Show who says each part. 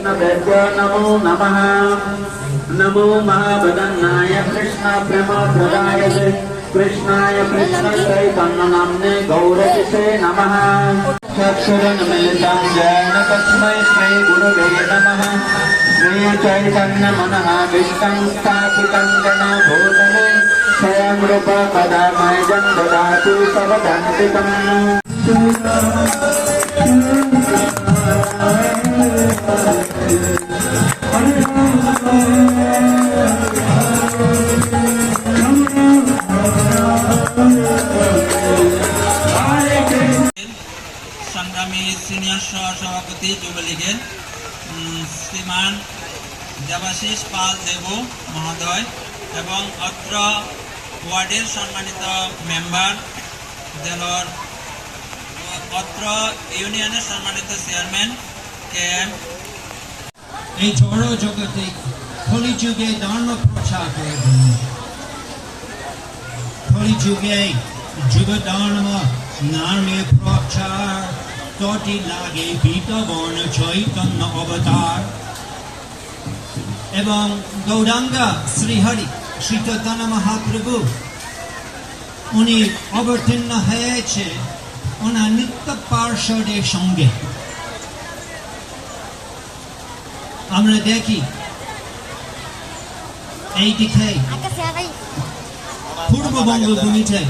Speaker 1: वैष्णवेभ्यो नमो नमः। नमो महावदन्नाय कृष्ण प्रेम प्रदायते कृष्णाय कृष्ण चैतन्य नाम्ने गौरतिसे नमः। चक्षुरुन्मिलितं येन तस्मै श्री गुरुवे नमः। श्री चैतन्य मनः विष्णुं स्थापितं जन भूतले स्वयं रूप कदा मह्यं ददातु सवदन्तिकम्।
Speaker 2: সংগ্রামী সিনিয়র সভাপতি যুবলীগের শ্রীমান দেবাশিস পাল দেবু মহোদয় এবং অত্র ওয়ার্ডের সম্মানিত মেম্বার দেলোর অত্র ইউনিয়নের সম্মানিত চেয়ারম্যান কে এম।
Speaker 3: এই জড় জগতে কলিযুগে ধর্ম প্রচার করে কলিযুগে যুগ ধর্ম নামে প্রচার তটি লাগে বীতবর্ণ চৈতন্য অবতার এবং গৌরাঙ্গা শ্রীহরি শ্রী চৈতন্য মহাপ্রভু উনি অবতীর্ণ হয়েছে ওনার নিত্য পার্ষদের সঙ্গে। আমরা দেখি এই দিকে পূর্ব বঙ্গভূমিতে